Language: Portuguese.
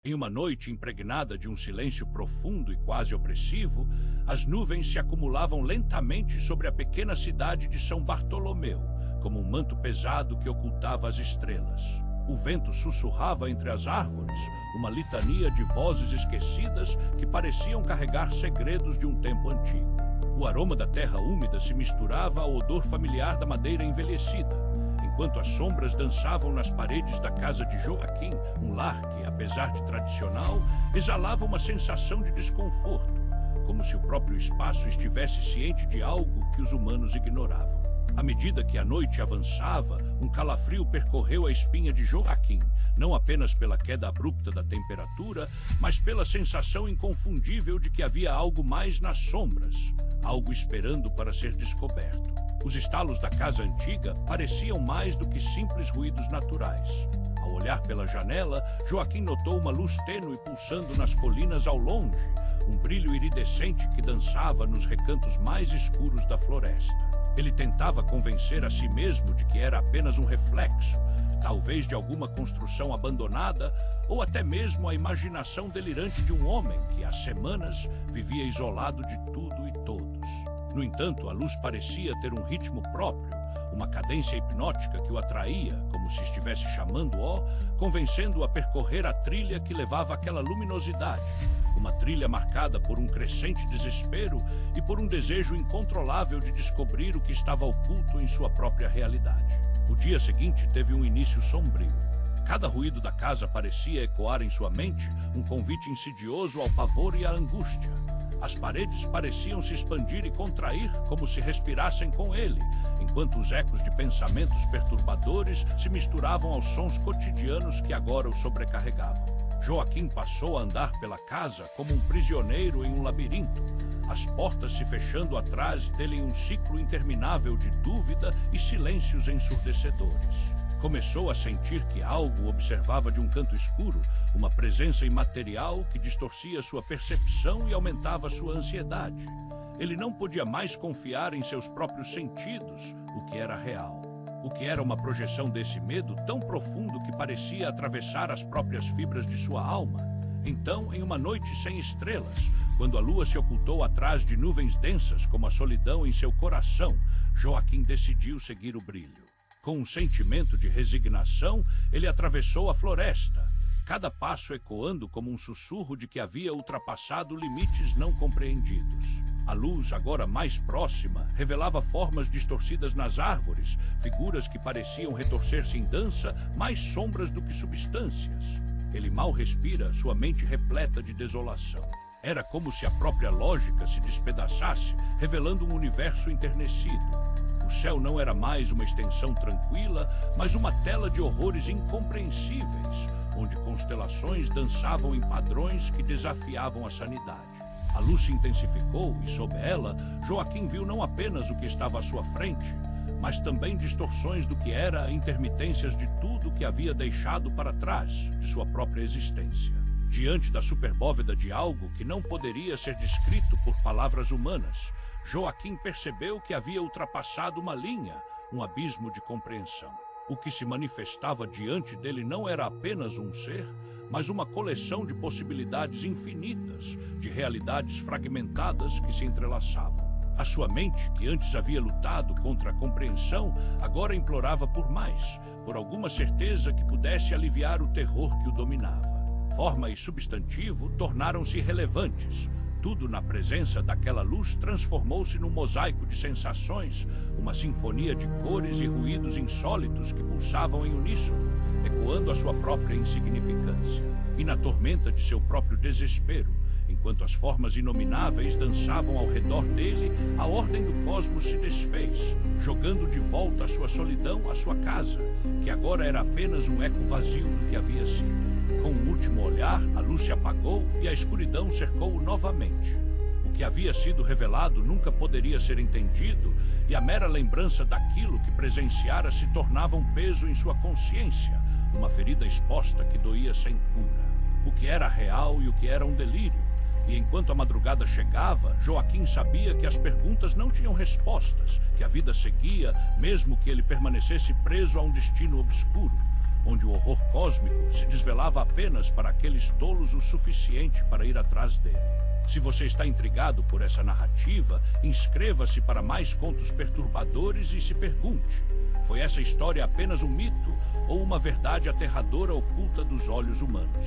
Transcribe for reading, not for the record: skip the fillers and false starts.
Em uma noite impregnada de um silêncio profundo e quase opressivo, as nuvens se acumulavam lentamente sobre a pequena cidade de São Bartolomeu, como um manto pesado que ocultava as estrelas. O vento sussurrava entre as árvores, uma litania de vozes esquecidas que pareciam carregar segredos de um tempo antigo. O aroma da terra úmida se misturava ao odor familiar da madeira envelhecida, enquanto as sombras dançavam nas paredes da casa de Joaquim, um lar que, apesar de tradicional, exalava uma sensação de desconforto, como se o próprio espaço estivesse ciente de algo que os humanos ignoravam. À medida que a noite avançava, um calafrio percorreu a espinha de Joaquim, não apenas pela queda abrupta da temperatura, mas pela sensação inconfundível de que havia algo mais nas sombras, algo esperando para ser descoberto. Os estalos da casa antiga pareciam mais do que simples ruídos naturais. Ao olhar pela janela, Joaquim notou uma luz tênue pulsando nas colinas ao longe, um brilho iridescente que dançava nos recantos mais escuros da floresta. Ele tentava convencer a si mesmo de que era apenas um reflexo, talvez de alguma construção abandonada, ou até mesmo a imaginação delirante de um homem que há semanas vivia isolado de tudo e todos. No entanto, a luz parecia ter um ritmo próprio, uma cadência hipnótica que o atraía, como se estivesse chamando-o, convencendo-o a percorrer a trilha que levava àquela luminosidade, uma trilha marcada por um crescente desespero e por um desejo incontrolável de descobrir o que estava oculto em sua própria realidade. O dia seguinte teve um início sombrio. Cada ruído da casa parecia ecoar em sua mente um convite insidioso ao pavor e à angústia. As paredes pareciam se expandir e contrair como se respirassem com ele, enquanto os ecos de pensamentos perturbadores se misturavam aos sons cotidianos que agora o sobrecarregavam. Joaquim passou a andar pela casa como um prisioneiro em um labirinto, as portas se fechando atrás dele em um ciclo interminável de dúvida e silêncios ensurdecedores. Começou a sentir que algo o observava de um canto escuro, uma presença imaterial que distorcia sua percepção e aumentava sua ansiedade. Ele não podia mais confiar em seus próprios sentidos, o que era real. O que era uma projeção desse medo tão profundo que parecia atravessar as próprias fibras de sua alma. Então, em uma noite sem estrelas, quando a lua se ocultou atrás de nuvens densas como a solidão em seu coração, Joaquim decidiu seguir o brilho. Com um sentimento de resignação, ele atravessou a floresta, cada passo ecoando como um sussurro de que havia ultrapassado limites não compreendidos. A luz, agora mais próxima, revelava formas distorcidas nas árvores, figuras que pareciam retorcer-se em dança, mais sombras do que substâncias. Ele mal respira, sua mente repleta de desolação. Era como se a própria lógica se despedaçasse, revelando um universo enternecido. O céu não era mais uma extensão tranquila, mas uma tela de horrores incompreensíveis, onde constelações dançavam em padrões que desafiavam a sanidade. A luz se intensificou e, sob ela, Joaquim viu não apenas o que estava à sua frente, mas também distorções do que era intermitências de tudo que havia deixado para trás de sua própria existência. Diante da superbóveda de algo que não poderia ser descrito por palavras humanas, Joaquim percebeu que havia ultrapassado uma linha, um abismo de compreensão. O que se manifestava diante dele não era apenas um ser, mas uma coleção de possibilidades infinitas, de realidades fragmentadas que se entrelaçavam. A sua mente, que antes havia lutado contra a compreensão, agora implorava por mais, por alguma certeza que pudesse aliviar o terror que o dominava. Forma e substantivo tornaram-se irrelevantes. Tudo na presença daquela luz transformou-se num mosaico de sensações, uma sinfonia de cores e ruídos insólitos que pulsavam em uníssono, ecoando a sua própria insignificância. E na tormenta de seu próprio desespero, enquanto as formas inomináveis dançavam ao redor dele, a ordem do cosmos se desfez, jogando de volta a sua solidão à sua casa, que agora era apenas um eco vazio do que havia sido. Com um último olhar, a luz se apagou e a escuridão cercou-o novamente. O que havia sido revelado nunca poderia ser entendido, e a mera lembrança daquilo que presenciara se tornava um peso em sua consciência, uma ferida exposta que doía sem cura. O que era real e o que era um delírio. E enquanto a madrugada chegava, Joaquim sabia que as perguntas não tinham respostas, que a vida seguia, mesmo que ele permanecesse preso a um destino obscuro. onde o horror cósmico se desvelava apenas para aqueles tolos o suficiente para ir atrás dele. Se você está intrigado por essa narrativa, inscreva-se para mais contos perturbadores e se pergunte: foi essa história apenas um mito ou uma verdade aterradora oculta dos olhos humanos?